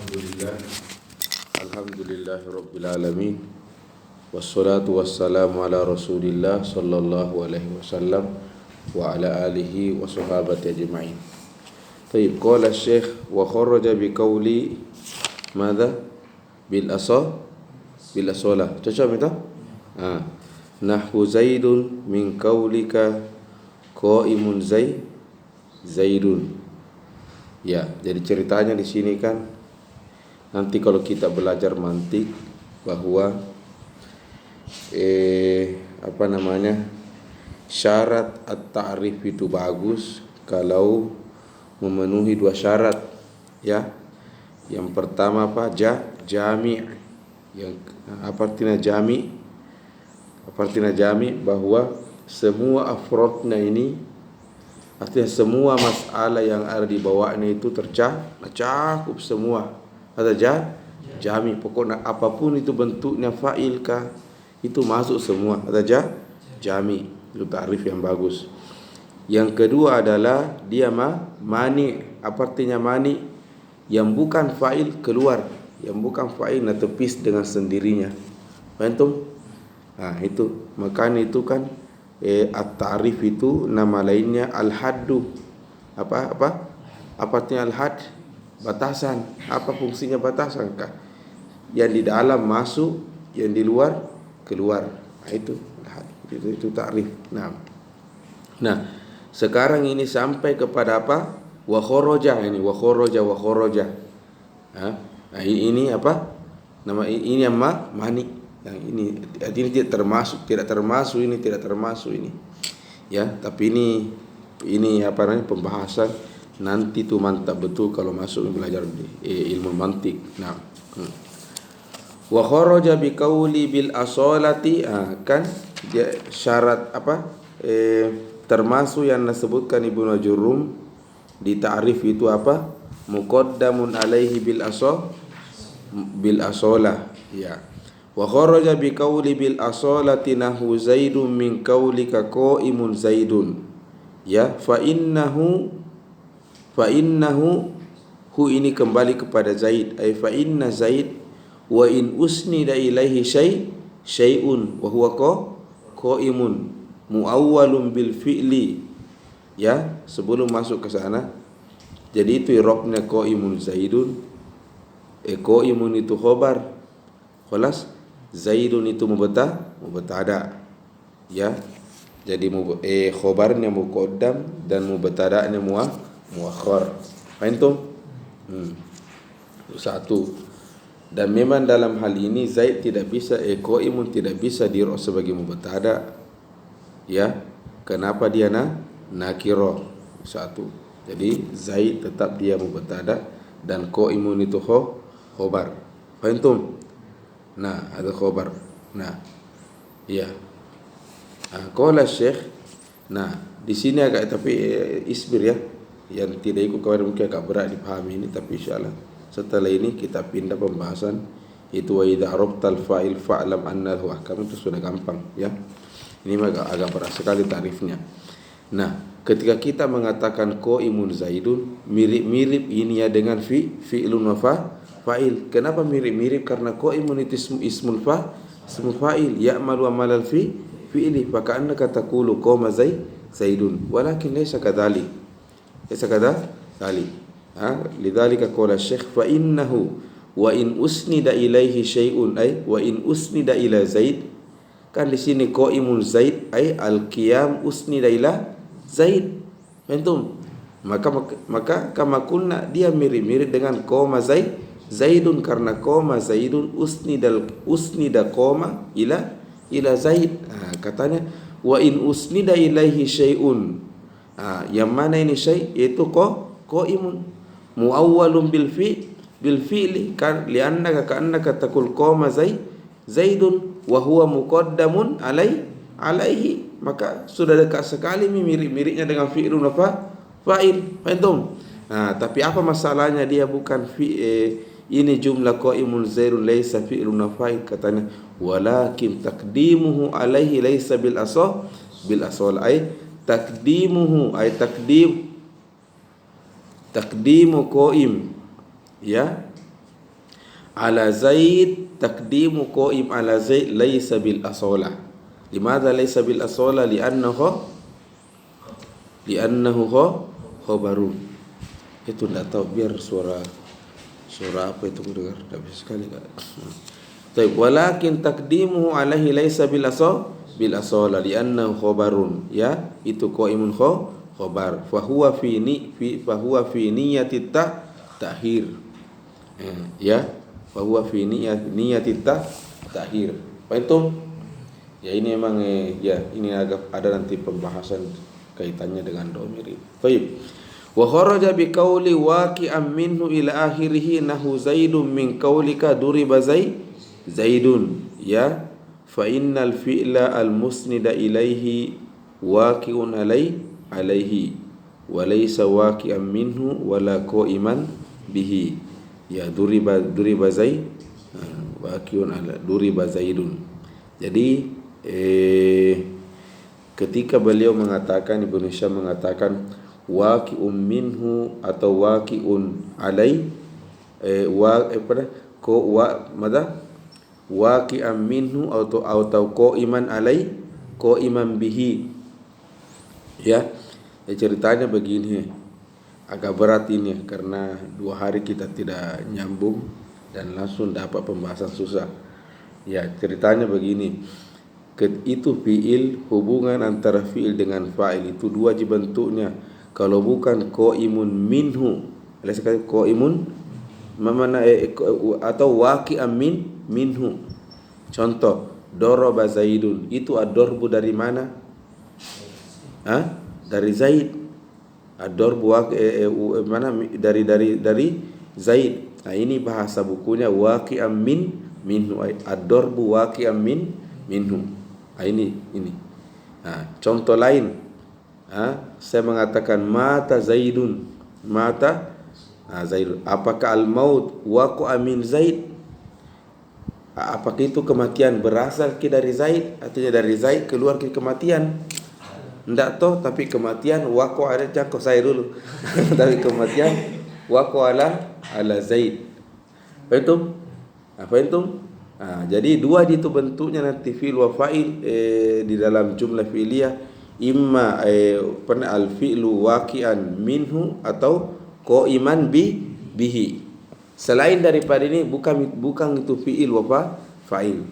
Alhamdulillah. Alhamdulillahirabbil alamin. Wassalatu wassalamu ala Rasulillah sallallahu alaihi wasallam wa ala alihi wa sahabati ajma'in. Baik, qala Syekh wa kharaja bi qawli madza bil asalah. Cocok itu? Nahwu Zaidun min qawlika qaimun Zaidun. Ya, jadi ceritanya di sini kan nanti kalau kita belajar mantik bahwa syarat at-ta'rif itu bagus kalau memenuhi dua syarat, ya. Yang pertama apa? Jami'. Yang apa artinya jami'? Apa artinya jami'? Bahwa semua afrodnya ini, artinya semua masalah yang ada di bawahnya itu tercakup semua. Ada jami, pokoknya apapun itu bentuknya fa'il kah, itu masuk semua. Ada jami, itu ta'rif yang bagus. Yang kedua adalah dia mani. Apa artinya mani? Yang bukan fa'il keluar, yang bukan fa'il nah tepis dengan sendirinya. Paham? Nah, itu makanya itu kan at-ta'rif itu nama lainnya al-haddu. Apa artinya al-hadd? Batasan. Apa fungsinya batasan kah? Yang di dalam masuk, yang di luar keluar. Nah, itu ta'rif. Nah, sekarang ini sampai kepada apa? Wa kharaja ini, wa kharaja. Nah, ini apa? Nama ini yang mani. Yang ini tidak termasuk ini. Ya, tapi ini apa namanya pembahasan nanti tuh mantap betul kalau masuk belajar ilmu mantik. Nah, wa kharaja bi qawli bil asalati, kan dia syarat apa? Termasuk yang disebutkan Ibnu Jurrum di ta'rif itu apa? Muqaddamun alaihi bil asalah, ya. Wa kharaja bi qawli bil asalati nahu Zaidun min qawlika qaimun Zaidun, ya. Fa innahu ini kembali kepada Zaid. Ay fa inna Zaid wa in usnida ilaihi syai'un wa huwa qaimun muawwalun bil fi'li. Ya, sebelum masuk ke sana, jadi itu i'rabnya qaimun Zaidun. Qaimun itu khabar. Khalas, Zaidun itu mubtada. Ya. Jadi khabarnya muqaddam dan mubtada'nya muakhar. Paham? Satu. Dan memang dalam hal ini Zaid tidak bisa qaimun tidak bisa dirok sebagai mubtada. Ya. Kenapa dia nakirah? Satu. Jadi Zaid tetap dia mubtada dan qaimun itu khabar. Paham? Nah, ada khabar. Nah, iya. Qala Syekh. Nah, di sini agak tapi isbir ya. Yang tidak ikut kawan mungkin agak berat dipahami ini, tapi insyaallah setelah ini kita pindah pembahasan itu wa idza arabtal fa'il fa'lam annahu ahkam, itu sudah gampang ya. Ini agak berat sekali tarifnya. Nah, ketika kita mengatakan qaimun Zaidun, mirip-mirip ini ya dengan fi'lun wa fa'il. Kenapa mirip-mirip? Karena qaimun itu ismul fa'il ya'malu amalal fi'li, fa ka'annaka taqulu qama Zaidun, walakin laysa kadzalik. Lidzalika qala Syekh fa innahu wa in usnida ilaihi syai'un, ay wa in usnida ila Zaid, kan di sini qaimun Zaid ay al-qiyam usnida ila Zaid. Antum maka kama kunna dia mirip-mirip dengan qama Zaidun, karena qama Zaidun usnida qama ila Zaid. Katanya wa in usnida ilaihi syai'un, yang mana ini syai'? Yaitu qaimun muawwalun bil fi'li, kan li'annaka ka'annaka taqul qama Zaidun wa huwa muqaddamun alaihi, maka sudah dekat sekali mirip-miripnya dengan fi'lun wa fa'il. Paham? Nah, tapi apa masalahnya dia bukan ini jumlah qaimun Zaidun laisa fi'lun wa fa'il, katanya walakin taqdimuhu alaihi laisa bil asal ay takdimuhu ay takdimu qaim, ya, ala Zaid taqdimu qaim ala Zaid laysa bil asola. Limadha laysa bil asola? Li'annahu khabarun. Itu enggak tahu, biar suara apa itu aku dengar enggak bisa sekali enggak. Baik, walakin taqdimuhu alaihi laysa bil asola li'annahu khabarun. Ya, itu qaimun khabar. Fa huwa fi niyyati tahir. Ya, fa huwa fi niyyati tahir. Apa itu? Ya ini memang ya ini agak ada nanti pembahasan kaitannya dengan dhamir. Baik. Wa kharaja bi qawli waqi'an minhu ila akhirih nahu Zaidun min qawlika duriba Zaidun. Ya, fa innal fi'la al musnida ilaihi waqi'un alaihi wa laysa waqi'an minhu wala qa'iman bihi. Ya, duriba waqi'un ala duriba Zaidun. Jadi ketika beliau mengatakan, Ibnu Hisham mengatakan waqi'un minhu atau waqi'un alai waqi'an minhu atau qa'iman alai qa'iman bihi. Ya, ceritanya begini, agak berat ini karena 2 hari kita tidak nyambung dan langsung dapat pembahasan susah. Ya, ceritanya begini. Itu fi'il, hubungan antara fi'il dengan fa'il itu 2 bentuknya. Kalau bukan qaimun minhu, alias sekali qaimun mana atau waqi'an minhu. Contoh, daraba Zaidun, itu ad-darbu dari mana? Dari Zaid. Ad-darbu mana dari Zaid. Nah, ini bahasa bukunya waqi'an minhu, ad-darbu waqi'an minhu. Ini. Contoh lain, saya mengatakan mata Zaidun, mata Zaidun. Apakah al-maut waqa'a min Zaid? Apakah itu kematian berasal dari Zaid? Artinya dari Zaid keluar ke kematian? Enggak toh, tapi kematian waqa'a ada cakap saya dulu. Tapi kematian waqa'a ala Zaid. Apa itu? Jadi 2 itu bentuknya nanti fi'il wa fa'il di dalam jumlah fi'liyah, imma al-fi'lu waqi'an minhu atau qa'iman bihi. Selain daripada ini bukan itu fi'il wa fa'il.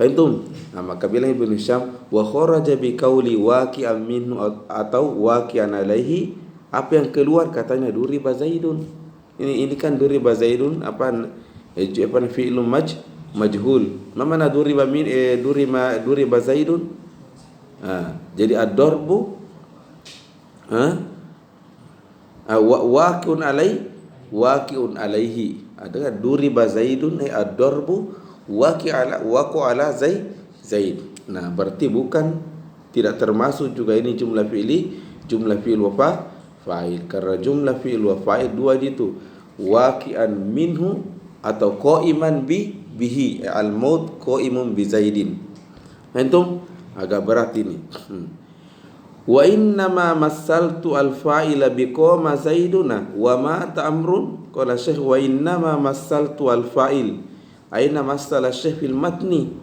Fahimtum? Maka bilang Ibnu Hisham wa kharaja bi qauli waqi'an minhu atau waqi'an alaihi, apa yang keluar katanya duriba Zaidun. Ini kan duriba Zaidun apa fi'ilun majhul. Mana duriba Zaidun? Jadi ad-darbu waqi'un alaihi. Ada duriba Zaidun ad-darbu waqa ala Zaid. Nah, berarti tidak termasuk juga ini jumlah fi'il wa fa'il. Karena jumlah fi'il wa fa'il 2 itu, waqi'an minhu atau qa'iman bihi, al-maut qa'imun bi Zaidin. Antum agak berat ini. Wa innama massaltu al-fa'ila biqama Zaiduna wa mata Amrun. Qala Syekh wa innama massaltu al-fa'il. Aina massala Syekh fil matni.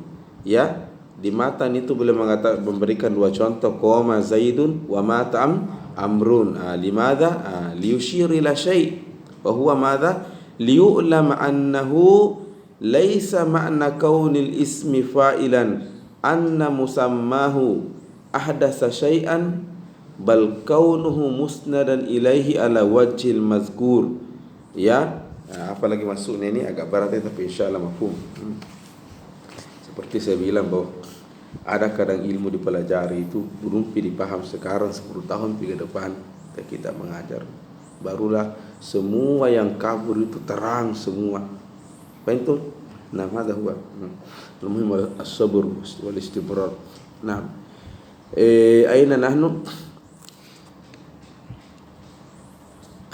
Ya, di matan itu boleh memberikan 2 contoh, qama Zaidun wa mata Amrun. Limadha? Liyushir ila syai'. Wa huwa madha? Liyu'lam annahu laisa ma'na kaunil ismi fa'ilan anna musammahu ahdasa syai'an bal kaunuhu musnadan ilaihi ala wajhil mazkur. Ya, apalagi masuknya ini agak berat tapi insyaallah mafhum. Seperti saya bilang bahwa ada kadang ilmu dipelajari itu belum dipaham sekarang, 10 tahun ke depan kita mengajar, barulah semua yang kabur itu terang semua. Fahimtum? Nah, hadza huwa al-muhim as-sabr wal istibrar. Nah, aina nahnu?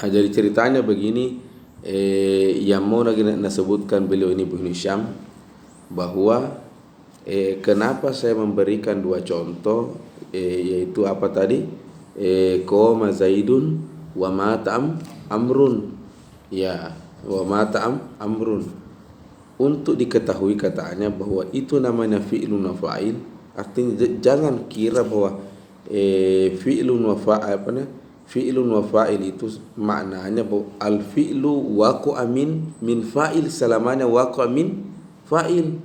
Jadi ceritanya begini, yang mau lagi nasebutkan beliau ini Ibnu Hisham, bahwa kenapa saya memberikan 2 contoh, yaitu apa tadi? Qama Zaidun wa mata Amrun. Ya, wa mata Amrun. untuk diketahui kataannya bahwa itu namanya fi'lun wa fa'il. Artinya jangan kira bahwa fi'lun wa fa'il fi'lun wa fa'il itu maknanya bahwa al fi'lu waqi'a min fa'il, selamanya waqi'a min fa'il.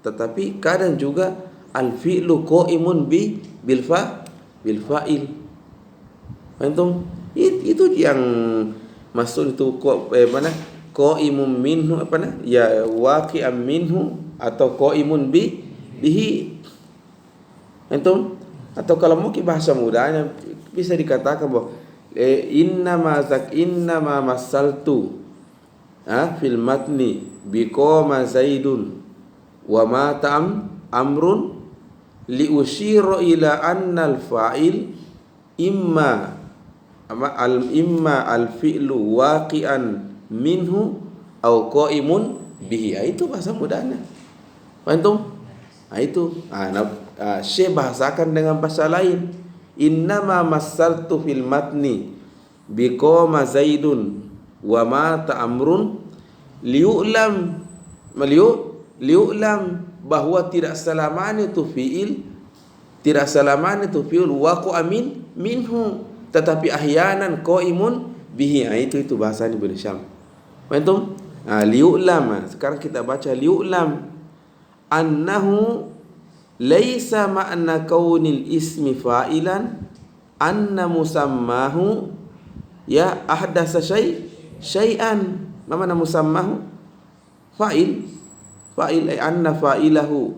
Tetapi kadang juga al fi'lu qa'imun bil fa'il. Antum itu yang maksud itu qa'imun minhu ya waqi'an minhu atau qa'imun bihi. Antum atau kalau mau bahasa mudahnya bisa dikatakan bahwa innama masaltu fil matni biqama zaidun wa ma amrun li usyira ila anna al fa'il imma al fi'lu waqi'an minhu au qa'imun bihi. Itu bahasa mudahnya. Antum? Itu Syekh bahasakan dengan bahasa lain. Innama masaltu fil matni biqama zaidun wa mata amrun liu'lam bahwa tidak selamanya itu fi'il waqi'a minhu, tetapi ahyanan qaimun bihi. Itu bahasanya Ibnu Syam. Antum? Liu'lam. Sekarang kita baca liu'lam annahu laisa ma'na kaunil ismi fa'ilan anna musammahu ya ahdasa syai'an. Ma mana musammahu? Fa'il ay anna fa'ilahu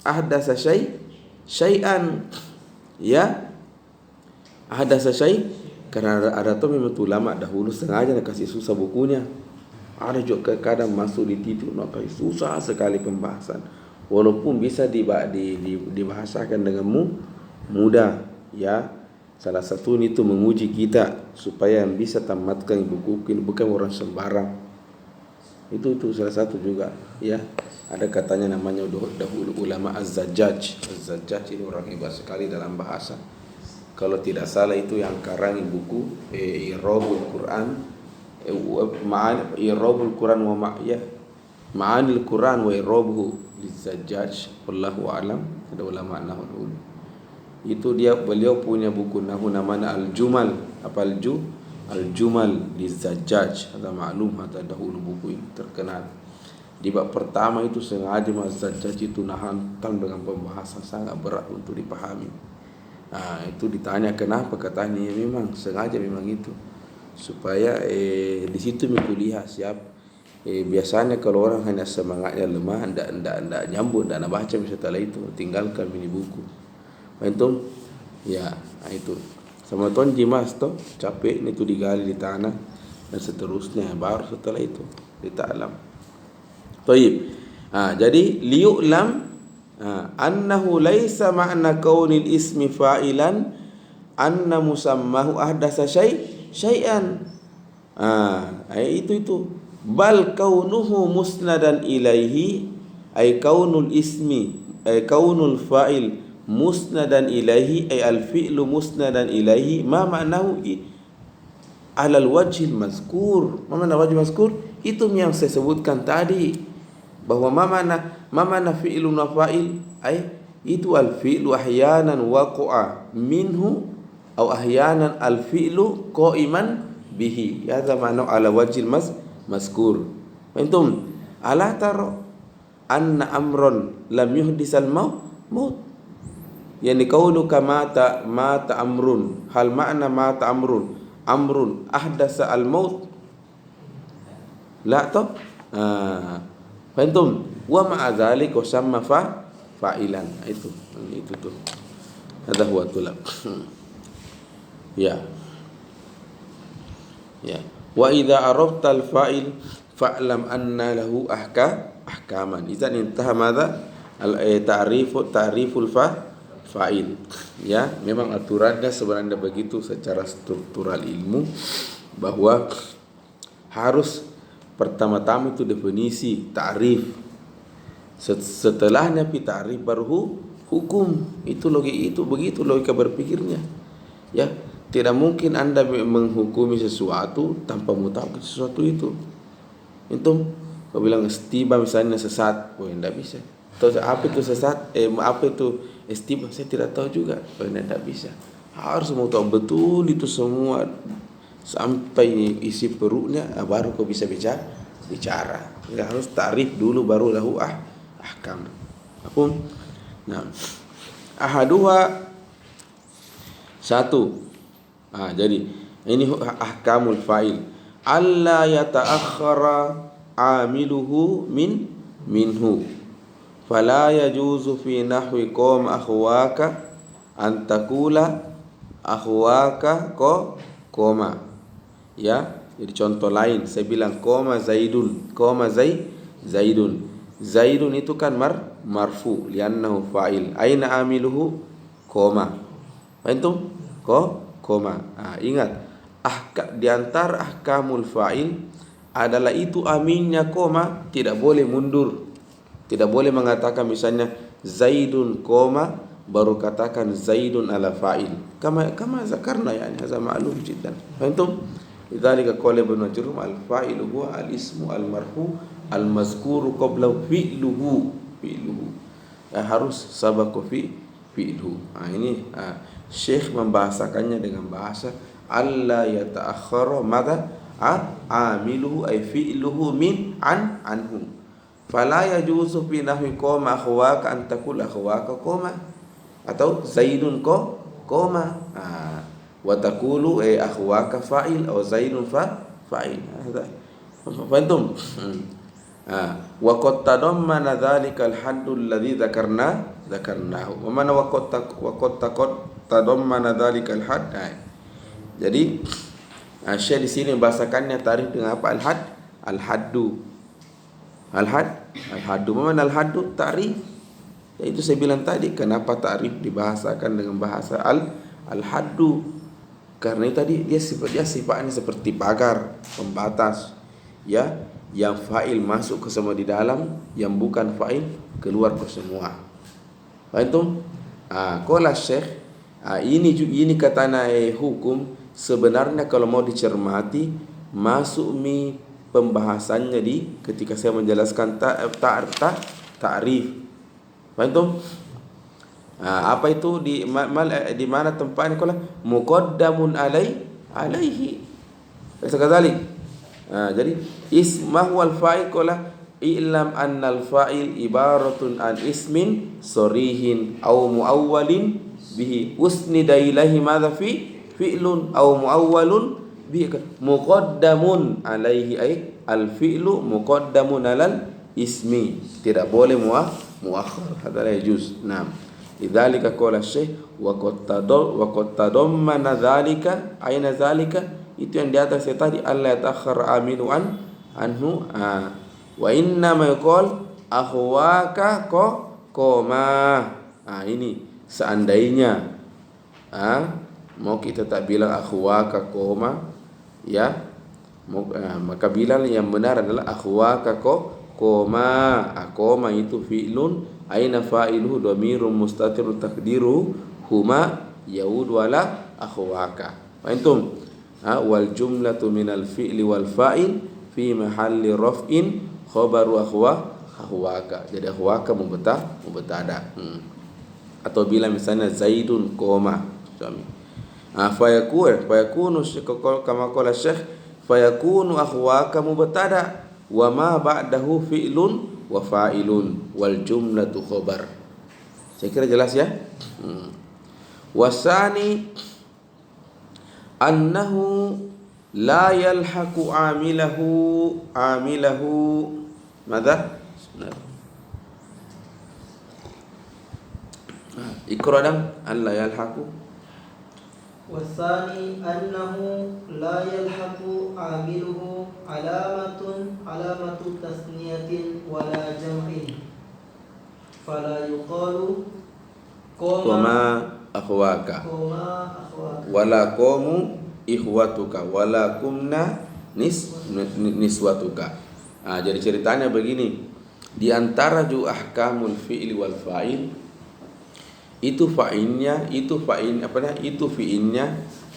ahdasa syai'an ya ahdasa karena ada tuh memang ulama dahulu sengaja nak kasih susah bukunya. Ada juga kadang masuk di titik nak kasih susah sekali pembahasan. Walaupun bisa dibahasakan dengan mudah, ya. Salah satu itu menguji kita supaya bisa tamatkan buku ini, bukan orang sembarang. Itu salah satu juga, ya. Ada katanya namanya dahulu ulama Az-Zajjaj. Az-Zajjaj ini orang hebat sekali dalam bahasa. Kalau tidak salah itu yang karangi buku I'rabul Quran, I'rabul Quran Ma'anil Quran wa i'rabuhu Zajjaj, wallahu alam. Ada ulama nahwu dulu. Itu beliau punya buku nahwu namanya Al-Jumal. Apa Al-Jumal di Zajjaj. Ada maklum, ada dahulu buku ini terkenal. Di bab pertama itu sengaja Mas Zajjaj itu hantam dengan pembahasan sangat berat untuk dipahami. Itu ditanya kenapa, katanya memang sengaja memang itu supaya di situ kuliah siap. Biasanya kalau orang hanya semangatnya lemah, ndak nyambut, ndak baca setelah itu tinggalkan ini buku. Antum ya, itu sama tuan jimas toh capek ini tuh digali di tanah dan seterusnya, baru setelah itu dita'lam. Baik. Jadi liu'lam annahu laisa ma'na kaunil ismi fa'ilan anna musammahu ahdasa syai'an. Itu bal kaunuhu musnadan ilaihi ay kaunul ismi ay kaunul fa'il musnadan ilaihi ay al fi'lu musnadan ilaihi ma ma'nahu alal wajhil mazkur. Ma mana wajh mazkur? Itu yang saya sebutkan tadi bahwa ma mana fi'lun wa fa'il ay itu al fi'lu ahyanan waqa'a minhu atau ahyanan al fi'lu qa'iman bihi. Hadza ma'na ala wajhil mazkur. Antum ala tara anna amron lam yuhdisal maut, yani kaunuka mata amrun, hal makna mata amrun ahdasa al maut la toh. Antum wa ma'a dzalika samma fa'ilan. Itu tuh ada huwa tulab. Ya wa idza arafta al fa'il fa'lam anna lahu ahkaman. Idzan intaha madza al ta'riful fa'il. Ya, memang aturannya sebenarnya begitu secara struktural ilmu, bahwa harus pertama-tama itu definisi ta'rif, setelahnya ta'rif baru hukum. Itu begitu logika berpikirnya, ya. Tidak mungkin Anda menghukumi sesuatu tanpa mengetahui sesuatu itu. Kau bilang istiba misalnya sesat, oh tidak bisa. Terus apa itu sesat? Apa itu istiba? Saya tidak tahu juga. Oh tidak bisa. Harus mau tahu betul itu semua sampai isi perutnya, baru kau bisa bicara. Ya, harus takrif dulu baru lahu ahkam. Apa? Nah, ahaduha satu. Jadi ini ahkamul fa'il. Alla yata'akhkhara amiluhu minhu. Fala yajuzu fi nahwi qom akhwaka an taqula akhwaka koma. Ya, jadi contoh lain saya bilang koma Zaidun, Zaidun. Zaidun itu kan marfu li'annahu fa'il. Aina amiluhu? Koma. Faham? Koma. Ingat, di antara ahkamul fa'il adalah itu aminnya koma, tidak boleh mundur. Tidak boleh mengatakan misalnya Zaidun koma baru katakan Zaidun ala fa'il. Kama zakarna yani hadza ma'lum jiddan. Faham? Lidzalika qala Ibnu Jurayj al-fa'ilu huwa al-ismu al-marfu al-mazkuru qabla fi'luhu. Harus sabaqa fi'luhu. Ini Syekh membahasakannya dengan bahasa alla yata'akhkhara madza amiluhu ay fi'luhu min anhu. Fala yajuzu fi nahwi qoma akhwaka an taqul akhwaka qoma atau Zaidun koma. Wa taqulu akhwaka fa'il atau Zaidun fa'il. Faham? Wa qad tadammana dzalika al-haddu alladhi dzakarnahu. Wa man wa qad tadammana dzalika al-hadd. Jadi Syekh di sini membahasakannya tarif dengan apa? Al-haddu. Mana al-haddu? Ta'rif. Itu saya bilang tadi, kenapa ta'rif dibahasakan dengan bahasa al-haddu? Karena tadi dia sifatnya seperti pagar, pembatas. Ya, yang fa'il masuk ke semua di dalam, yang bukan fa'il keluar ke semua. Faham? Qala Syekh, ini katanya hukum sebenarnya kalau mau dicermati masuk pembahasannya di ketika saya menjelaskan ta'rif. Faham? Apa itu di mana tempatnya? Kalau muqaddamun alaihi. Sekali. Jadi ismahu al-fa'il qala i'lam anna al-fa'il ibaratun an ismin sarihin aw muawwalin bihi usnida ilaihi madza fi'lun aw muawwalun muqaddamun alaihi ay al-fi'lu muqaddamun alal ismi, tidak boleh muakhir, hadza la yajuz. Naam, lidzalika qala Syekh wa qad tadammana dzalika, aina dzalika, itu yang di atas tadi, alla yatakhar aminu anhu. Wa inna ma yaqul akhwaka koma. Ini seandainya mau kita tak bilang akhwaka koma, ya, maka bilang yang benar adalah akhwaka koma. Koma itu fi'lun, aina fa'iluhu dhamirun mustatirun taqdiru huma yaudu ala akhwaka. Faham? Wal jumlatu minal fi'li wal fa'il fi mahalli raf'in khabaru akhwaka. Jadi akhwaka mubtada. Atau bila misalnya Zaidun koma suami. Fayakunu kama qala Syekh fayakunu akhwaka mubtada wa ma ba'dahu fi'lun wa fa'ilun wal jumlatu khabar. Saya kira jelas ya. Wasani annahu la yalhaqu amilahu madza? Iqra dan alla yalhaqu. والثاني أنه لا يلحق عامله علامة تثنية ولا جمع فلا يقال koma akhwaka wala qamu ikhwatuka wala kumna niswatuka. Jadi ceritanya begini, di antara ju ahkamul fi'li wal fa'il itu fa'ilnya, itu fi'ilnya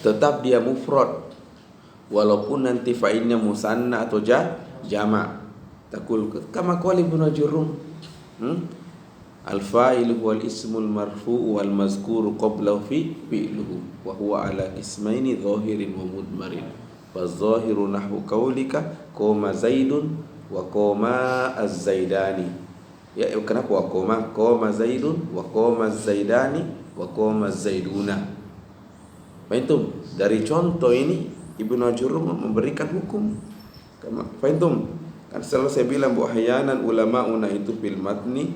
tetap dia mufrad walaupun nanti fa'ilnya musanna atau jamak. Takul kama qala Ibnu Jurrum. Al-fa'ilu wal ismul marfu'u wal mazkuru qablahu fi'luhu wa huwa ala ismaini zahirin wa mudmarin. Fa zahiru nahwu qaulika qama Zaidun wa qama az-Zaidani. Ya, kenapa wa qama Zaidun wa qama az-Zaidani wa qama az-Zaiduna. Fahimtum? Dari contoh ini Ibnu Jurrum memberikan hukum. Fahimtum? Kan selalu saya bilang bahwa ahyanan ulama'una itu fil matni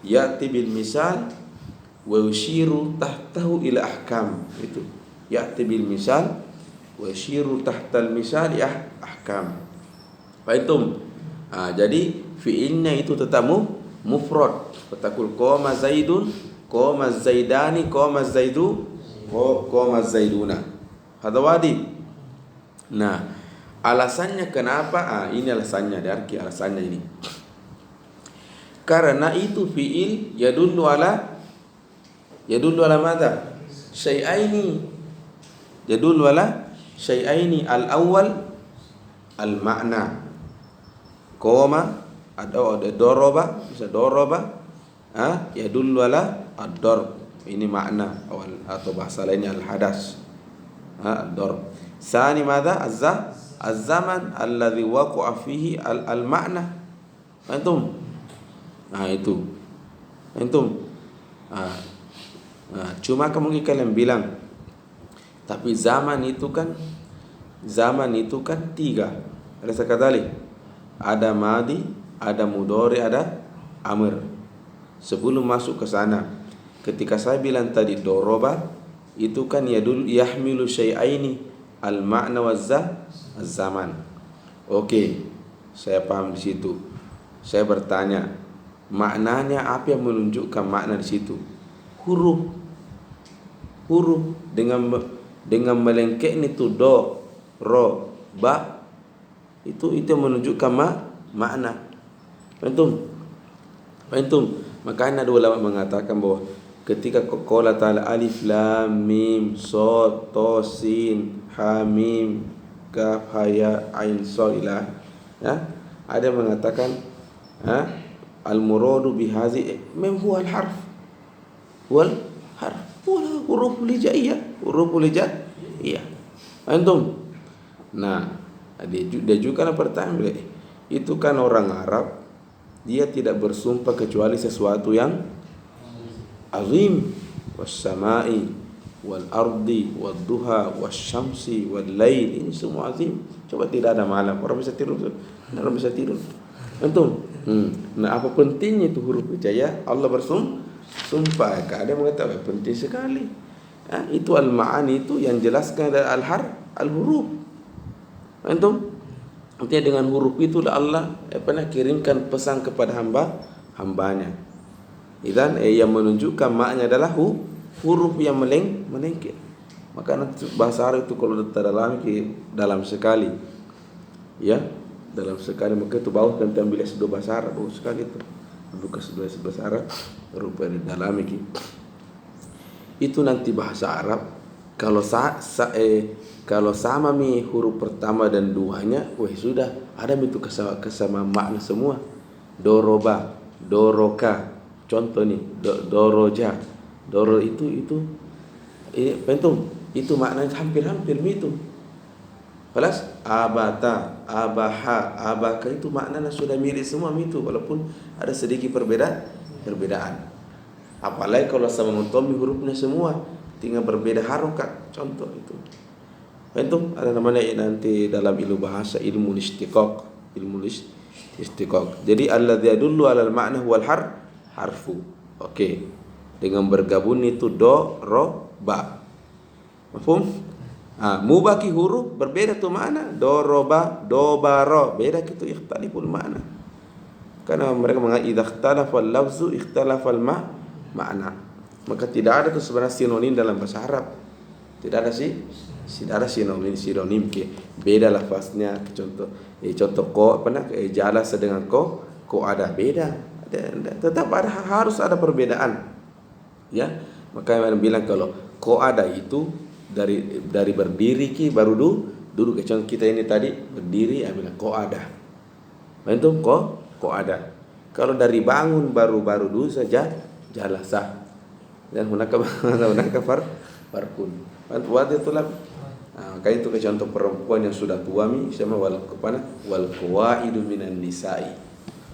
ya'ti bil misal wa yushiru tahtahu ila ahkam. Itu ya'ti bil misal wa yushiru tahtal misal ahkam. Fahimtum? Jadi fi'ilnya itu tetap mufrad. Fatakul qama Zaidun, qama Zaidani, qama Zaidu, qama Zaiduna. Hada wadi. Nah, alasannya kenapa? Ini alasannya, dari alasannya ini. Karena itu fi'il yadullu ala madza? Syai'aini. Yadullu ala syai'aini. Al-awwal al-ma'na. Qama atau daraba, bisa daraba, yadullu ala ad-darb. Ini makna awal, atau bahasa lainnya al-hadas. Ad-darb. Sani madza? Az-zaman alladhi waqa'a fihi al-ma'na. Antum? Itu. Antum. Cuma mungkin kalian bilang, tapi zaman itu kan tiga. Ada sekali. Ada madi, ada mudhari, ada amr. Sebelum masuk ke sana, ketika saya bilang tadi doroba, itu kan yahmilu syai'aini, al-ma'na waz-zaman. Oke, saya paham di situ. Saya bertanya, maknanya apa yang menunjukkan makna di situ? Huruf dengan melengkeknya itu do, ro, ba, itu menunjukkan makna. Fahimtum? Makanya ada ulama mengatakan bahwa ketika qala ta'ala alif lam mim sad ta sin ha mim kaf ha ya ain sad ila, ada yang mengatakan al-muradu bihazi mim huwa al-harf wal harf wal huruf hijaiyah. Antum. Nah, dia juga pertanyaan, itu kan orang Arab, dia tidak bersumpah kecuali sesuatu yang azim. Was-sama'i wal ardi wad duha wasyamsi wal lail, ini semua azim. Coba tidak ada malam, orang bisa tidur. Antum. Nah, apa pentingnya itu huruf hijaiyah? Allah bersumpah. Ada mengatakan penting sekali. Itu al-ma'ani, itu yang jelaskan dari al-huruf. Antum. Artinya dengan huruf itu Allah pernah kirimkan pesan kepada hambanya. Dan yang menunjukkan maknanya adalah huruf yang melengket. Maka nanti bahasa Arab itu kalau dalam sekali, ya, dalam sekali, maka itu bawah kan ambil S2 bahasa Arab, bagus sekali itu. Bukan S2 bahasa Arab, rupa di dalam itu nanti bahasa Arab. Kalau sama huruf pertama dan duanya, sudah ada itu kesama makna semua. Doroba, doroka, contoh nih, doroja, doro itu pentum, itu maknanya hampir itu. Kelas abata, abaha, abaka, itu maknanya sudah mirip semua itu, walaupun ada sedikit perbedaan. Apalagi kalau sama mentomi hurufnya semua, tinggal berbeda harokat. Contoh itu. Itu ada namanya nanti dalam ilmu bahasa ilmu istiqaq. Jadi alladzi yadullu 'alal ma'na huwal harfu. Oke. Dengan bergabung itu do, ro, ba. Mafhum? Mubaki huruf berbeda tuh makna. Do, ro, ba, do, ba, ro. Beda gitu, ikhtaliful makna. Karena mereka mengatakan idza ikhtalafa al-lafzu ikhtalafa al-ma'na. Maka tidak ada tuh sebenarnya sinonim dalam bahasa Arab. Tidak ada sinonim ke beda lafaznya. Contoh ko jalas dengan ko ada beda. Tetap harus ada perbedaan. Ya, maka yang bilang kalau ko ada itu dari berdiri baru duduk. Contoh kita ini tadi berdiri, bilang ko ada. Itu ko kok ada. Kalau dari bangun baru-baru dulu saja jalasa. Dan hunaka farkun. Buat itulah. Maka itu contoh perempuan yang sudah tua sama wal qawaidu minan nisa'i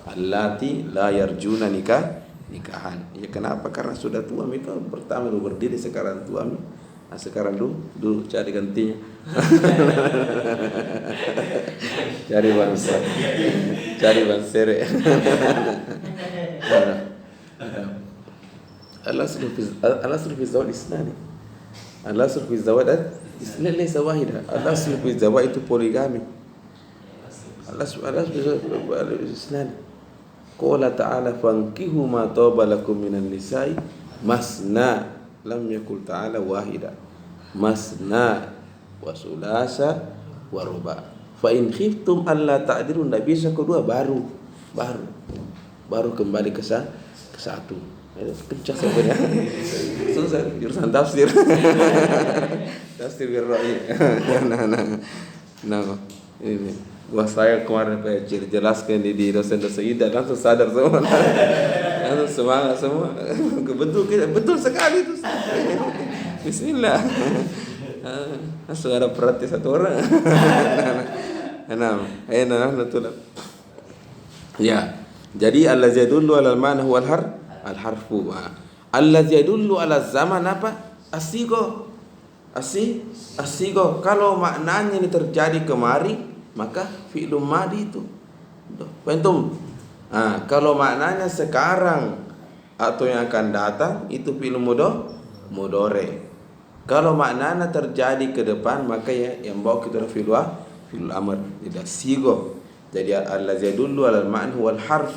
allati la yarjuna nikahan. Ya kenapa? Karena sudah tua itu pertama lu berdiri, sekarang tua sekarang dulu cari gantinya. Cari bansere. Allah suruh fi zawad isnani. Allah suruh fi zawad laysa wahida. Allah suruh fi zawad itu poligami. Allah suruh isnani. Qala ta'ala fankihu ma taba lakum minan nisa'i masna, lam yakul ta'ala wahida, masna wa sulasa wa ruba. Fa in khiftum alla ta'dilu, ndak bisa kedua, baru kembali ke satu. Kencang sebenarnya. Susah jurusan tafsir. Tafsir birra'i. Nah, ini gua saya kemarin jelaskan di dosen-dosen Ida, langsung sadar semua. Langsung semangat semua. Betul sekali itu. Bismillah. Langsung ada perhati satu orang. Betul. Ya. Jadi allazi yadullu 'alal ma'na huwa al-harfu. Allazi yadullu 'ala zaman apa? Asigo. Kalau maknanya ini terjadi kemari, maka fi'lum madi itu. Pentum. Kalau maknanya sekarang atau yang akan datang, itu fi'lum mudhari. Kalau maknanya terjadi ke depan, maka yang bawa kita fi'lul amr, tidak sigo. Jadi allazi yadullu 'alal ma'na wal harf,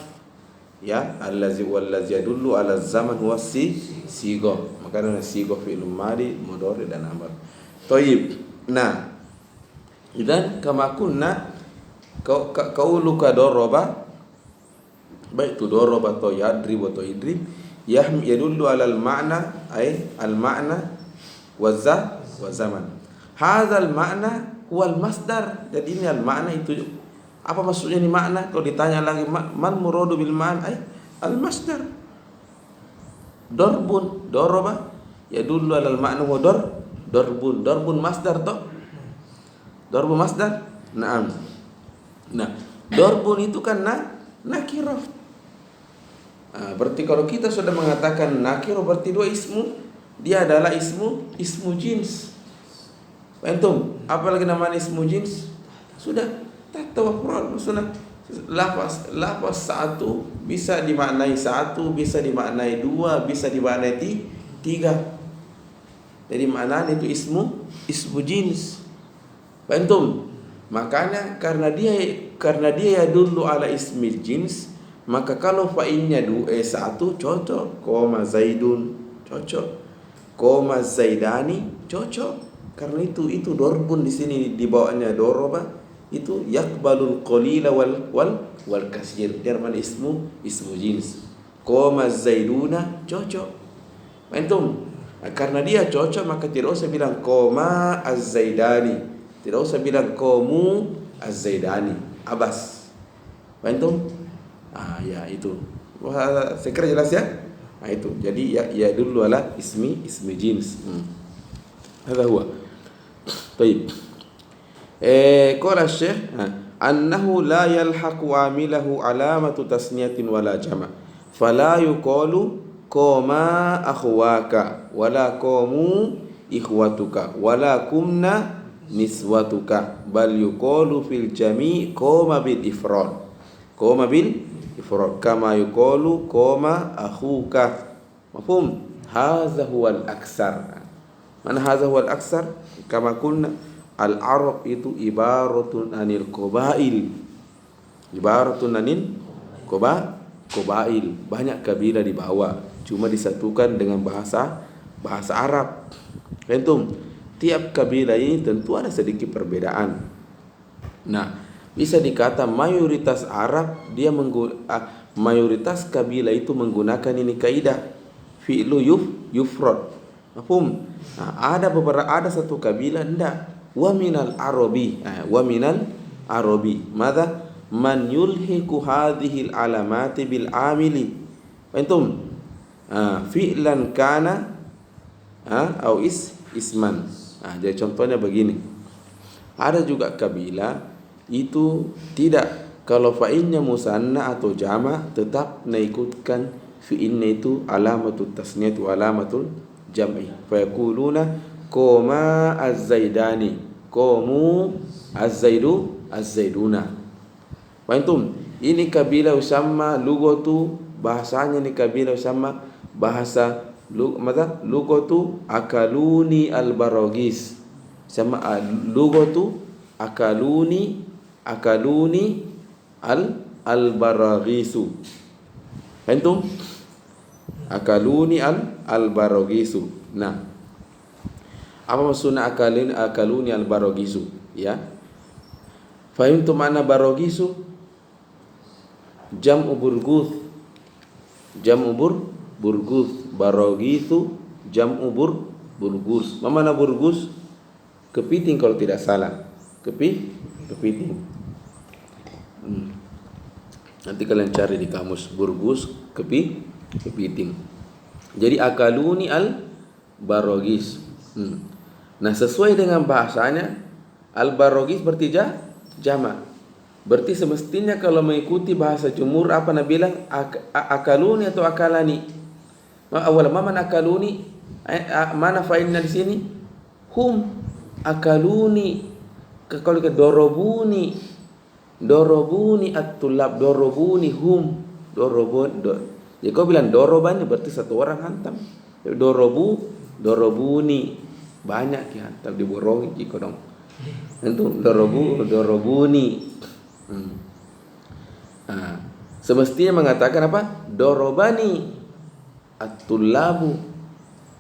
ya, wallazi yadullu 'ala zaman huwa sigo. Maka ada sigo fi'lum madi, mudhari dan amr. Thayyib. Nah, idan kama kunna qauluka daraba, baik tu daraba atau yadrib atau idrib, yadullu 'alal ma'na, ay al ma'na wa zaman. Hadzal ma'na huwal masdar. Jadi ini al ma'na itu apa maksudnya ini makna? Kalau ditanya lagi man muradu bil ma'na, ay al masdar. Darbun, daraba yadullu 'alal ma'na wa darbun masdar toh. Darbun masdar. Naam. Nah, darbun itu kan nakirah. Berarti kalau kita sudah mengatakan nakirah, berarti dua ismu, dia adalah ismu jins. Antum, apalagi namanya ismu jins? Sudah tatawafur sunnah. Lafaz satu bisa dimaknai satu, bisa dimaknai dua, bisa dimaknai tiga. Jadi maknanya itu ismu jins. Antum, makanya karena dia ya dulu ala ismi jins, maka kalau fa'ilnya satu cocok, koma zaidun cocok, koma zaidani cocok. Karena itu dorbun di sini dibawanya doroba, itu yakbalul qalila wal kasir. Dia mana ismu jins. Koma zaiduna cocok. Antum, karena dia cocok, maka tidak usah bilang koma az-zaidani, tidak usah bilang komu az-zaidani, abas. Antum? Ya itu. Wah, saya kira jelas ya? Itu. Jadi ya dulu ala ismi jins. Hadza huwa. Baik. Qala Syekh annahu la yalhaqu amilahu alamatu tasniyatin wala jama'. Fala yuqalu qama akhwaka wala qamu ikhwatuka wala kumna niswatuka, bal yuqalu fil jami' qama bil ifrad. Kama yuqalu qama akhuka. Mafhum? Hadza huwal aksar. Mana hadza huwal aksar? Kama kunna al-arab itu ibaratun anil qabail. Qabail. Banyak kabilah di bawah, cuma disatukan dengan bahasa Arab. Antum, tiap kabilah ini tentu ada sedikit perbedaan. Nah, bisa dikata mayoritas Arab mayoritas kabilah itu menggunakan ini kaidah fi'lu yufrad. Mafhum? Nah, ada satu kabilah enggak. Wa minal arabi. Madza? man yulhiku hadhil alamati bil amili. Antum fi'lan kana au isman. Jadi contohnya begini. Ada juga kabilah itu tidak, kalau fa'ilnya musanna atau jama tetap naikutkan fi'ilnya itu alamatul tasniyah wa alamatul jam'i. Fa yaquluna qoma az-zaidani, qamu az-zaiduna. Antum, ini kabilah usamma lughatu, bahasanya ini kabilah usamma bahasa lughatu akaluni al-baragis. Sama lughatu akaluni al-baragisu. Antum, akaluni al-baragisu. Nah, apa maksudnya akaluni al-baragisu? Ya. Fahim tu mana baragisu? Jam'u burguth. Jam'u burguth. Baragisu jam'u burgus. Mana burgus? Kepiting kalau tidak salah. Kepiting. Nanti kalian cari di kamus burgus kepiting. Jadi akaluni al-baragis. Nah, sesuai dengan bahasanya al-baragis berarti jama'. Berarti semestinya kalau mengikuti bahasa jumhur apa nak bilang akaluni atau akalani? Awal mana akaluni? Mana fa'ilnya di sini? Hum akaluni. Kalau ke dorobuni at-tulab, dorobuni hum, jadi kau bilang doroban berarti satu orang hantam. Dorobuni banyak yang hantam, diborongi jika dong. Itu dorobuni. Semestinya mengatakan apa? Dorobani at-tulabu.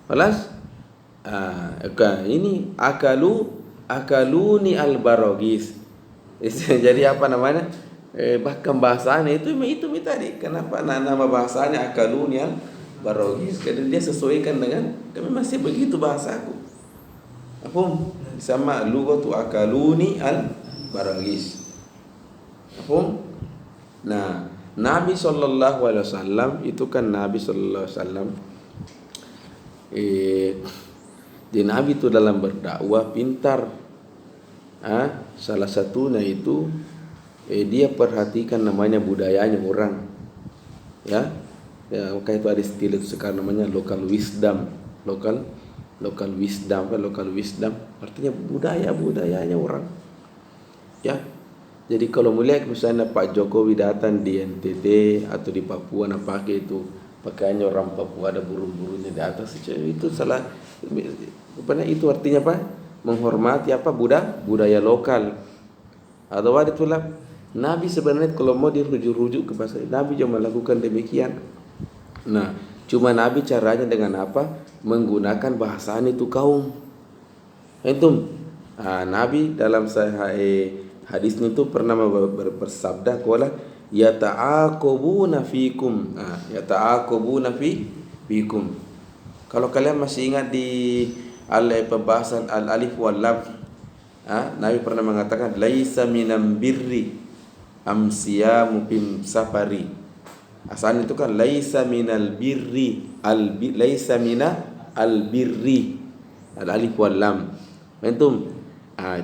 Balas? Ini akaluni al-baragis. Jadi apa namanya? Bahkan bahasanya itu tadi. Kenapa nama bahasanya akaluni al-baragis? Karena dia sesuaikan dengan, kami masih begitu bahasaku. Apa? Sama lughatu akaluni al-baragis. Apa? Nah, Nabi SAW itu kan Nabi SAW. Di Nabi itu dalam berdakwah pintar. Salah satunya itu dia perhatikan namanya budayanya orang. Ya, maka itu ada istilah itu sekarang namanya local wisdom. Local wisdom artinya budayanya orang. Ya. Jadi kalau melihat misalnya Pak Jokowi datang di NTT atau di Papua, pakai itu pakaiannya orang Papua, ada burung-burungnya di atas, itu salah. Itu artinya apa? Menghormati apa? Budaya lokal. Atau ada itulah Nabi sebenarnya kalau mau dirujuk ke bahasa Nabi juga melakukan demikian. Nah, cuma Nabi caranya dengan apa? Menggunakan bahasanya itu kaum. Itu Nabi dalam hadisnya itu pernah bersabda qala yata'aqabuna fikum. Yata'aqabuna fikum. Kalau kalian masih ingat di pembahasan al-alif wal lam, Nabi pernah mengatakan laisa minam birri amsiyamu bim safari. Asalnya itu kan laisa minal birri laisa mina al birri al-alif wal lam. Antum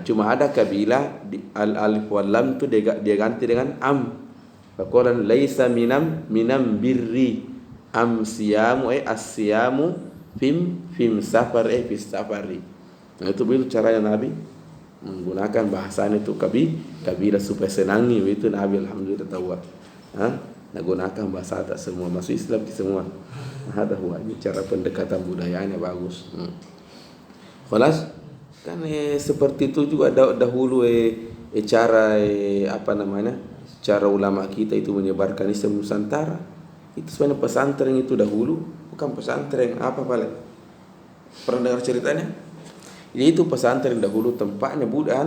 cuma ada kabilah al-alif wal lam itu dia ganti dengan am. Faqalan laisa minam birri amsiyamu asyamu fim safar fi safari. Nah, itu begitu caranya Nabi menggunakan bahasanya itu kabilah supaya senangi itu Nabi alhamdulillah tahu. Gunakan bahasa tak semua masuk Islam di semua. Ada ini cara pendekatan budayanya bagus. Kelas kan seperti itu juga dahulu cara cara ulama kita itu menyebarkan Islam Nusantara. Itu sebenarnya pesantren itu dahulu bukan pesantren apa paling. Pernah dengar ceritanya? Jadi itu pesantren dahulu tempatnya Buddha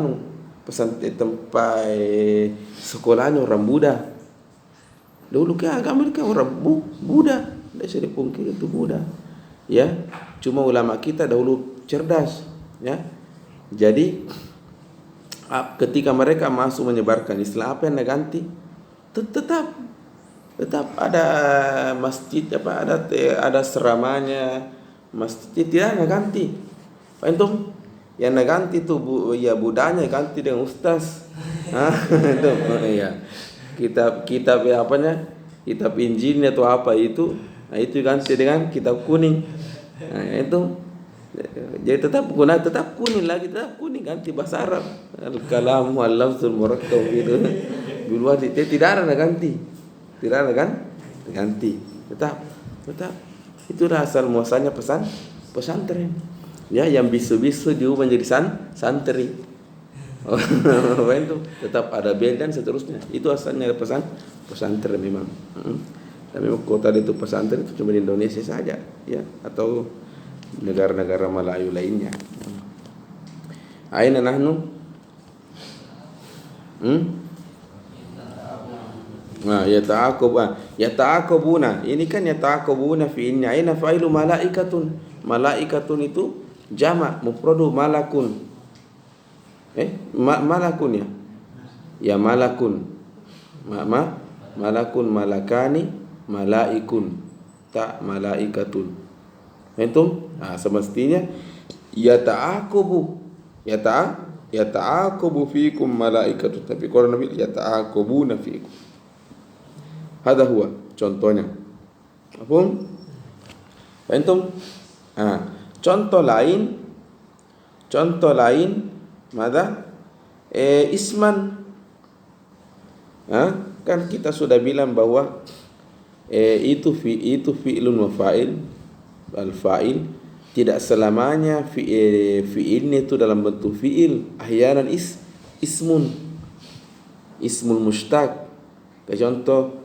pesantren tempat sekolahnya orang Buddha. Dulu kan agama mereka orang Buddha, tidak bisa dipungkiri itu Buddha. Ya, cuma ulama kita dahulu cerdas, ya. Jadi ketika mereka masuk menyebarkan Islam, apa yang diganti? Tetap ada masjid, ada seramanya masjid, tidak ganti. Antum yang ganti itu ya budanya ganti dengan ustaz. Itu ya. Kitab kitab Injil atau apa itu, nah itu ganti dengan kitab kuning. Nah, itu jadi tetap kuning lagi, tetap kuning, ganti bahasa Arab. Al-kalam wal lafzul murakkab gitu. Dulu tidak ada ganti. Tidak ada kan? Ganti. Tetap. Itu asal muasalnya pesantren. Ya, yang bisu-bisu diubah menjadi santri. Itu tetap ada bel dan seterusnya. Itu asalnya pesantren memang. Tapi kota itu pesantren itu cuma di Indonesia saja, ya, atau negara-negara Melayu lainnya. Aina nahnu? Nah, yata'aqabuna. Ini kan yata'aqabuna fi inna. Aina fa'ilu malaikatun. Malaikatun itu jamak mufradu malakun. Malakun ya. Ya malakun. Malakun, malakani, malaikun. Tak malaikatun. Antum? Semestinya yata'aqabu fiikum malaikatun. Tapi kalau Nabi yata'aqabuna fiikum. Hada huwa contohnya. Apa? Antum? Contoh lain mada? Isman. Kan kita sudah bilang bahwa itu fi'lun wa fa'il. Al-fa'il tidak selamanya fi'ilnya itu dalam bentuk fi'il. Ahyanan ismun mushtaq. Contoh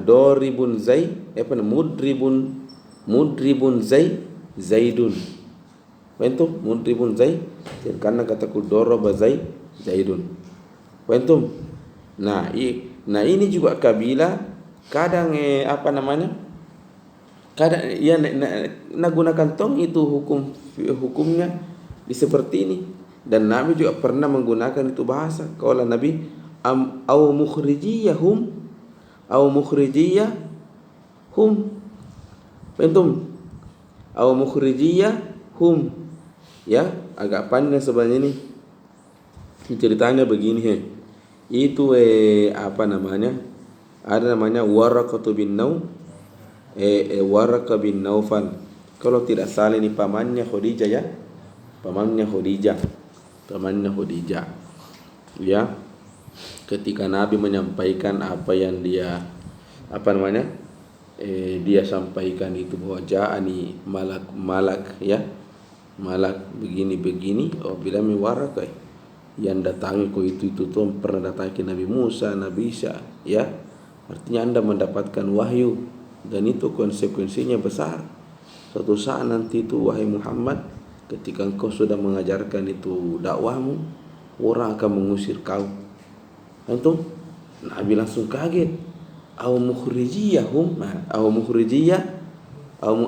doribun mudribun zaidun. Antum mudribun karena kataku doroba zaidun. Antum. Nah, ini juga kabila kadang kadang ya gunakan tong itu hukumnya di seperti ini, dan Nabi juga pernah menggunakan itu bahasa. Qala Nabi au mukhrijiyahum antum au mukhrijiyahum, ya, agak panjang sebenarnya ini ceritanya begini. Itu ada namanya Waraqah bin Naufal. Kalau tidak salah ini pamannya Khadijah, ya. Pamannya Khadijah. Ya. Ketika Nabi menyampaikan apa yang dia dia sampaikan itu bahwa ja'ani malak ya. Malak begini. Oh, bilang Waraqah yang datangi kau itu tuh pernah datangi Nabi Musa, Nabi Isa, ya. Artinya Anda mendapatkan wahyu, dan itu konsekuensinya besar. Suatu saat nanti itu, wahai Muhammad, ketika engkau sudah mengajarkan itu dakwahmu, orang akan mengusir kau. Antum, Nabi langsung kaget. Au mukhrijiyahum, au mukhrijiyah, au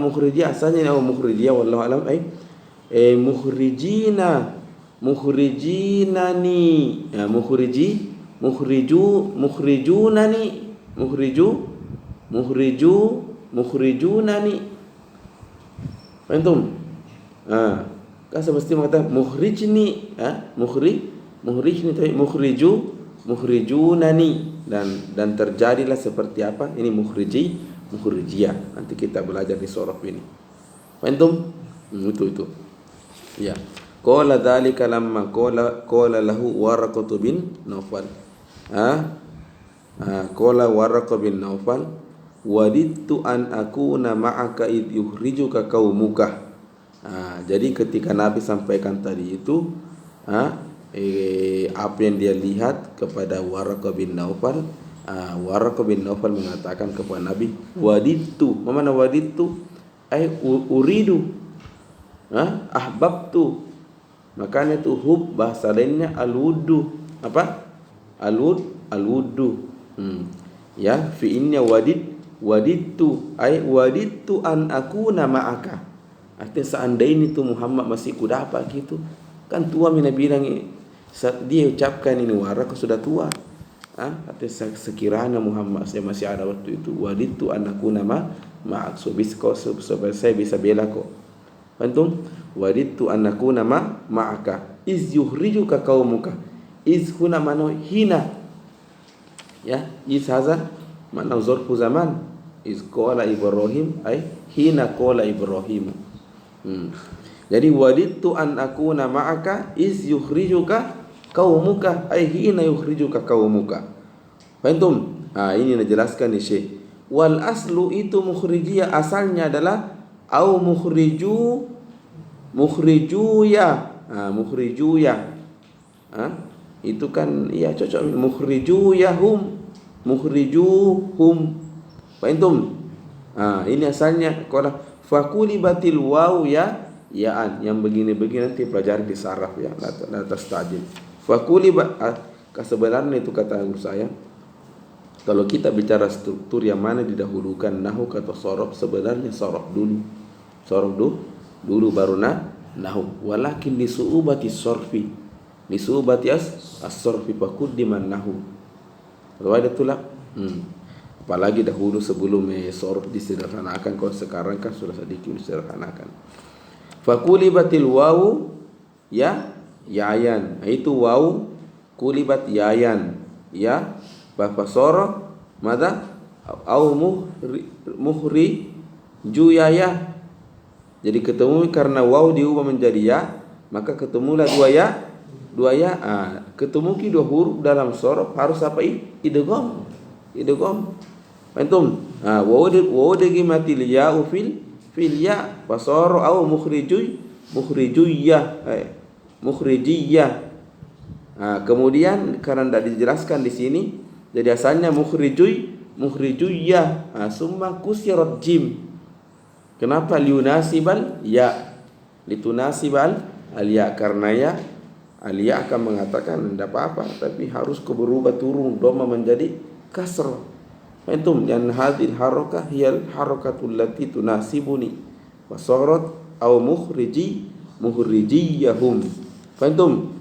mukhrijiyah, asalnya au mukhrijiyah wallahu alam, mukhrijinani, ya, mukhrijunani. Antum, kan semestinya mengatakan mukhrijni, mukhrijni, tapi mukhrijunani, dan terjadilah seperti apa ini mukhrijiyah. Nanti kita belajar di sorof ini. Antum, itu ya. Qala dzalika lamma qala lahu Waraqah bin Naufal. Qala Waraqah bin Naufal, wadittu an akuna ma'aka id yukhrijuka qaumuka. Jadi ketika Nabi sampaikan tadi itu, apa yang dia lihat kepada Waraqah bin Naufal, Waraqah bin Naufal mengatakan kepada Nabi, wadittu, mana wadittu? Uridu, ahbabtu. Makanya itu hub bahasa lainnya alwudu. Apa? Alwudu. Ya, fi'ilnya wadittu an akuna ma'aka. Artinya seandainya itu Muhammad masih kudapat gitu. Kan tua mina bilang Saat dia ucapkan ini waraqa sudah tua. Artinya sekiranya Muhammad saya masih ada waktu itu, waditu anakuna ma'ak, supaya saya bisa bela kau. Antum, waditu anakuna ma'aka iz yukhrijuka qaumuka. Iz huna mano hina, ya, iz haza mana zarfu zaman. Iz qala Ibrahim ay hina qala Ibrahim. Jadi waditu an akuna ma'aka iz yukhrijuka qaumuka ay hina yukhrijuka qaumuka. Antum, ini dijelaskan di Syekh. Wal aslu itu mukhrijiyah, asalnya adalah au mukhrijuya. Itu kan ya cocok, mukhrijuhum. Antum, ini asalnya kalau fakulibatil waw ya'an, yang begini-begini nanti pelajari di saraf ya, atas tajil. Fakulibat, sebenarnya itu kata guru saya, kalau kita bicara struktur yang mana didahulukan, nahwu atau sorof, sebenarnya sorof dulu baru nahwu. Walakin lisu'ubati sorfi, lisu'ubati as-sorfi fakuddiman nahwu. Kalau ada tulak, apalagi dahulu sebelum sorof disederhanakan, kalau sekarang kan sudah sedikit disederhanakan. Fakulibatil wawu yayan, itu wawu kulibat yayan, ya. Fasara mada au mukhrijuyah. Jadi ketemu karena waw diubah menjadi ya, maka ketemulah dua ya. Ketemu dua huruf dalam sorof harus apa? Idgham. Antum, waw digimatil ya fil ya, fasara au mukhrijuyah. Kemudian karena tidak dijelaskan di sini, jadi asalnya mukhrijuyah, summa kusirat jim. Kenapa liunasibal ya? Litunasibal al ya, karena ya al ya akan mengatakan tidak apa-apa, tapi harus berubah turun dhamma menjadi kasrah. Antum, dan hadil harakah hiyal harakatul lati tunasibuni wasarat au mukhrijiyahum. Antum,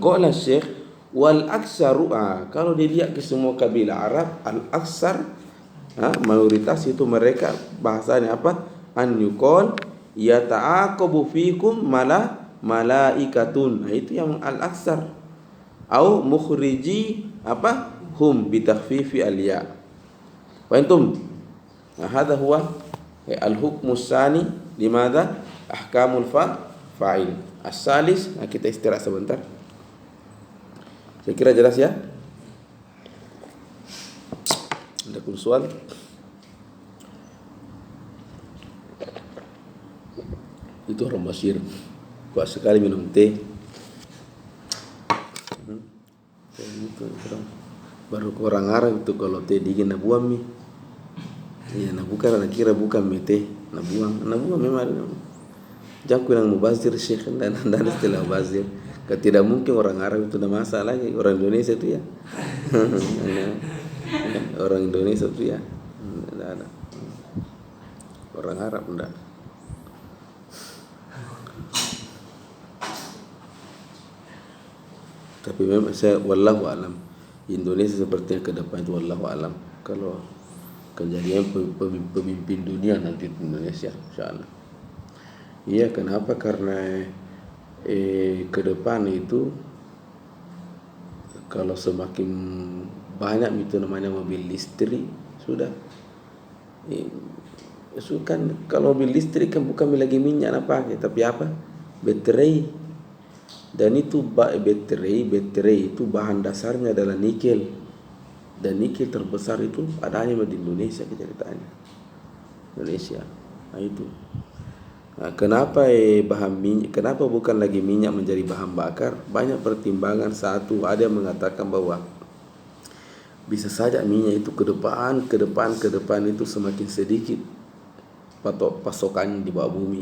qala Syekh wal aksaru, kalau dilihat ke semua kabilah Arab, al aksar, mayoritas itu mereka bahasanya apa? An yuqal yata'aqabu fikum malaikatun. Itu yang al aksar. Au mukhriji apa? Hum bitakhfifi al ya. Wa antum, hadha huwa al hukmu tsani limadha ahkamul fa'il. As-salis, kita istirahat sebentar. Saya kira jelas ya. Ada soal? Itu orang Mesir kuat sekali minum teh. Itu baru orang Arab itu kalau teh dingin nak buang mi. Iya, nak bukan, nak kira bukan mi teh, nak buang memang. Jangan kurang mubazir Syekh, dan istilah mubazir. Tidak mungkin orang Arab itu ada masalah lagi, orang Indonesia itu ya. Orang Indonesia itu ya, tidak ada. Orang Arab tidak. Tapi memang saya wallahu alam, Indonesia sepertinya ke depan itu wallahu alam. Kalau kejadian pemimpin dunia nanti di Indonesia, insyaallah. Iya, kenapa? Karena ke depan itu kalau semakin banyak itu namanya mobil listrik sudah. Kan kalau mobil listrik kan bukan lagi minyak apa, tapi apa? Baterai. Dan itu baterai itu bahan dasarnya adalah nikel. Dan nikel terbesar itu adanya di Indonesia, ceritanya. Indonesia. Itu. Kenapa bahan minyak? Kenapa bukan lagi minyak menjadi bahan bakar? Banyak pertimbangan. Satu, ada yang mengatakan bahwa bisa saja minyak itu ke depan itu semakin sedikit pasokannya di bawah bumi.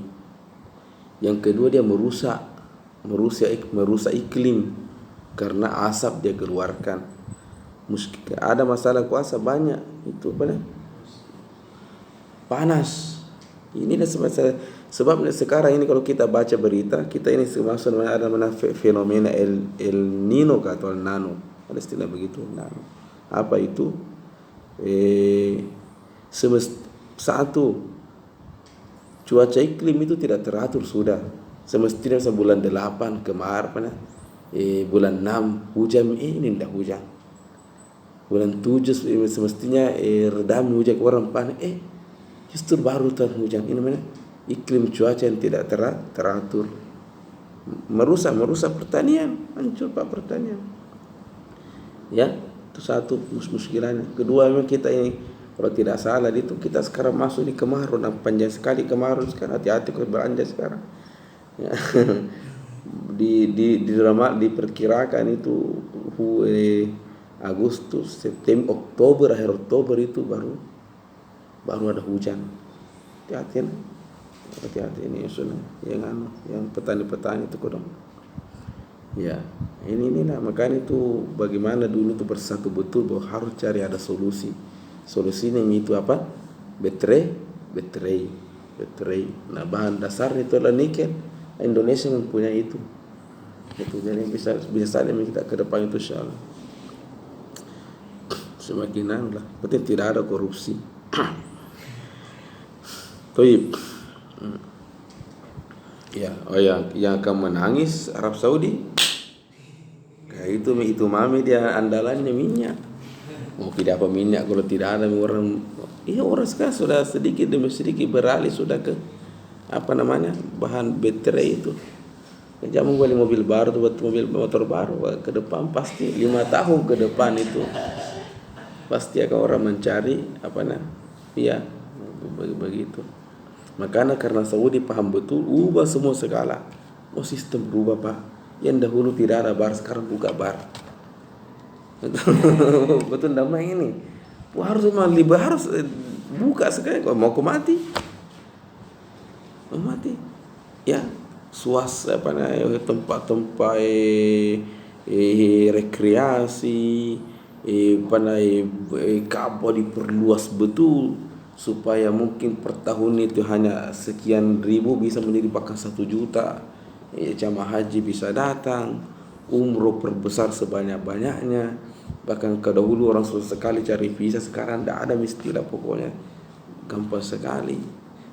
Yang kedua, dia merusak iklim karena asap dia keluarkan. Ada masalah kuasa banyak itu panas. Ini dah Sebab sekarang ini kalau kita baca berita, kita ini maksudnya ada fenomena El Nino atau El Nano, ada istilah begitu, Nano. Apa itu? Satu, cuaca iklim itu tidak teratur sudah. Semestinya bulan 8 kemarin, bulan 6 hujan, ini tidak hujan. Bulan 7 semestinya redam hujan orang panen, justru baru turun hujan. Ini mana? Iklim cuaca yang tidak teratur, merusak pertanian, hancur Pak pertanian. Ya, itu satu muskilannya. Kedua, memang kita ini kalau tidak salah itu kita sekarang masuk di kemarau, dan panjang sekali kemarau sekarang. Hati-hati kalau belanja sekarang. Ya. Diperkirakan itu Agustus, September, Oktober, akhir Oktober itu baru ada hujan. Hati-hati ini yang petani-petani itu kodong. Ya, inilah makanya itu bagaimana dulu itu bersatu betul bahwa harus cari ada solusi. Solusinya itu apa? Baterai. Nah, bahan dasar itu adalah nikel. Indonesia mempunyai itu. Jadi bisa saja kita ke depan itu insyaallah. Semakin lah, penting tidak ada korupsi. Toib. Ya, yang akan menangis Arab Saudi. Kayak itu mami dia andalannya minyak. Mau tidak apa minyak kalau tidak ada orang sekarang sudah sedikit demi sedikit beralih sudah ke bahan baterai itu. Jangan beli mobil baru tuh, buat motor baru ke depan pasti 5 tahun ke depan itu pasti akan orang mencari begitu. Makanya karena Saudi paham betul, ubah semua segala. Sistem berubah Pak. Yang dahulu tidak ada bar, sekarang buka bar. Betul damai ini. Harus buka sekali. Kalau mau mati. Ya, tempat-tempat rekreasi, Ka'bah diperluas betul supaya mungkin per tahun itu hanya sekian ribu bisa menjadi bahkan 1 juta. Jamaah haji bisa datang, umroh perbesar sebanyak-banyaknya. Bahkan dahulu orang susah sekali cari visa, sekarang tidak ada istilah, pokoknya gampang sekali.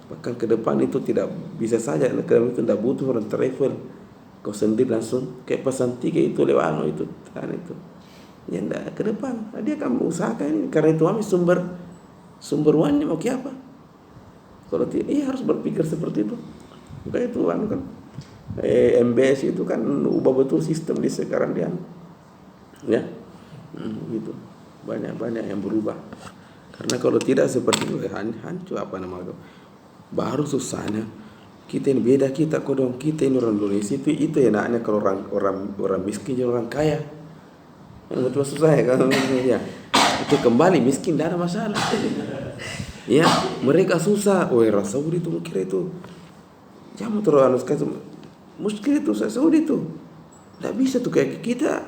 Bahkan ke depan itu tidak bisa saja, ke depan itu tidak butuh orang travel, kau sendiri langsung kayak pesan tiket itu lewat itu kan itu. Ya tidak, ke depan dia akan usahakan ini, karena itu kami sumber uangnya mau apa? Kalau tidak, harus berpikir seperti itu. Kayak itu kan MBS itu kan ubah betul sistem di sekarang dia. Ya. Gitu. Banyak yang berubah. Karena kalau tidak seperti itu hancur baru susahnya. Kita ini beda kita kodong, kita ini orang Indonesia itu enaknya kalau orang miskin jadi orang kaya. Yang betul susah ya kan ya. Itu kembali miskin tidak ada masalah. Ya, mereka susah. Orang Saudi itu kira itu jangan terlalu muskil itu Saudi itu. Tidak bisa tuh kayak kita.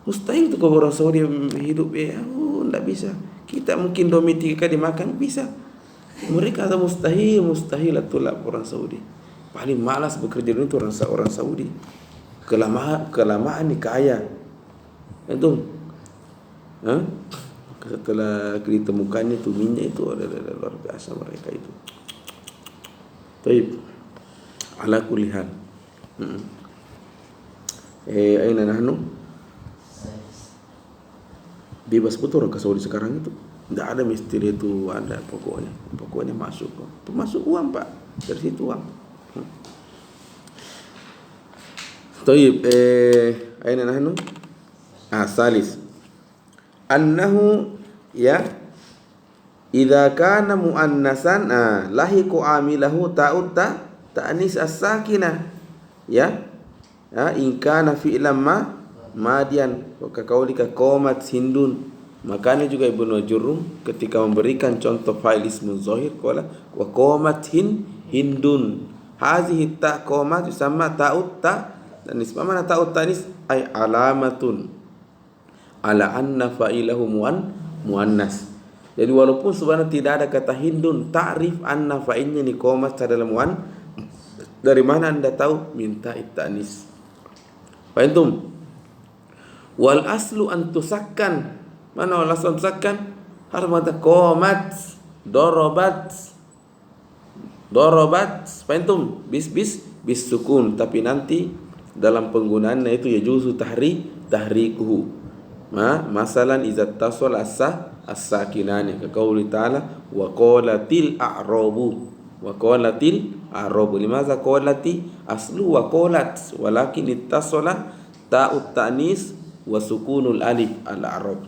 Mustahil tuh kalau orang Saudi hidup tidak bisa. Kita mungkin 2-3 kali makan bisa. Mereka ada mustahil itulah orang Saudi. Paling malas bekerja itu orang Saudi. Kelamaan nih kaya. Itu. Setelah ditemukannya itu minyak itu adalah luar biasa mereka itu. Baik. Ala kulli hal. Aina nahnu? Bebas betul orang ke Saudi sekarang itu. Tidak ada misteri itu, ada pokoknya masuk uang Pak, dari situ uang. Taib, aina nahnu? Salis. Annahu ya idza kana muannasan lahiqu amilahu ta'nis as-sakinah ya in kana fi'lan madian ka qaulika qamat hindun. Makanya juga Ibnu Jurrum ketika memberikan contoh fa'il ismun zahir qala wa qamat hindun. Hazihi ta qamat yusamma ta'ut tanis. Mana ta'ut tanis ay alamatun ala anna fa'ilahu muannas. Jadi walaupun sebenarnya tidak ada kata hindun, ta'rif anna fa'innya ni qomat dalam wan. Dari mana anda tahu? Minta ta'nis. Fahimtum? Wal aslu an tusakkan. Mana wal aslu an tusakkan? Harus mengatakan qomat, dorobat. Fahimtum? Bis sukun. Tapi nanti dalam penggunaannya itu ya juzu tahrikuhu. Masalan iza tasal as-sakinani ka qauli ta'ala wa qalatil a'rabu. Limadha qalati aslu wa qalat walakin ittasala ta'ut ta'nis wa sukunul alif al-a'rab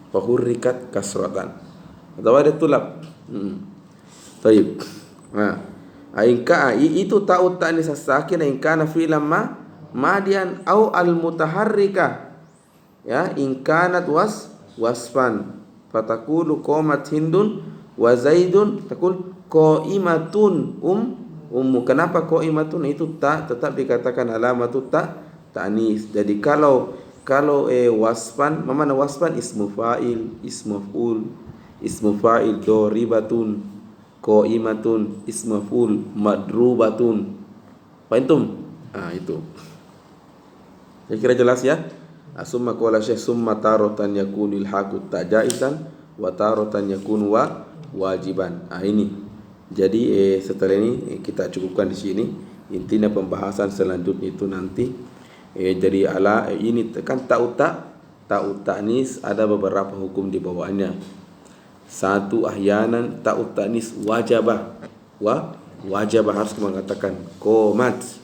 fa hurrikat kasratan. Atau ada tulab. Baik. Itu ta'ut ta'nis as-sakin in kana fi'lan madian au al-mutaharrika. Ya, in kanat wasfan fatakulu qomat hindun wa zaidun takul qaimatun ummu. Kenapa qaimatun? Itu tetap dikatakan alamatut ta'nis. Jadi kalau wasfan, mana wasfan? Ismu fa'il, ismu fa'il doribatun, qaimatun, ismu maf'ul madrubatun. Fahimtum? Itu. Saya kira jelas ya. Summa qala syekh summa taratan yakunul haqut tajaisan wa taratan yakun wajiban. Ini. Jadi setelah ini kita cukupkan di sini. Intinya pembahasan selanjutnya itu nanti. Jadi ini kan ta'ut ta'nis ada beberapa hukum di bawahnya. Satu, ahyanan ta'ut ta'nis wajabah harus mengatakan qomat.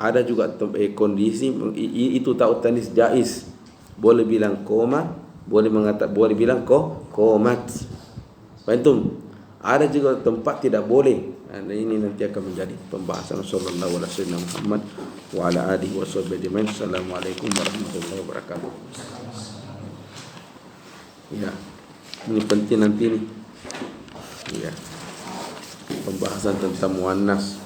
Ada juga kondisi itu ta'ut ta'nis jaiz. Boleh bilang koma, boleh bilang qomat. Fahimtum? Ada juga tempat tidak boleh. Ini nanti akan menjadi pembahasan. Sallallahu alaihi wasallam Muhammad wa ala alihi wasallam. Assalamualaikum warahmatullahi wabarakatuh. Ya, ini penting nanti nih. Ya, pembahasan tentang muannas.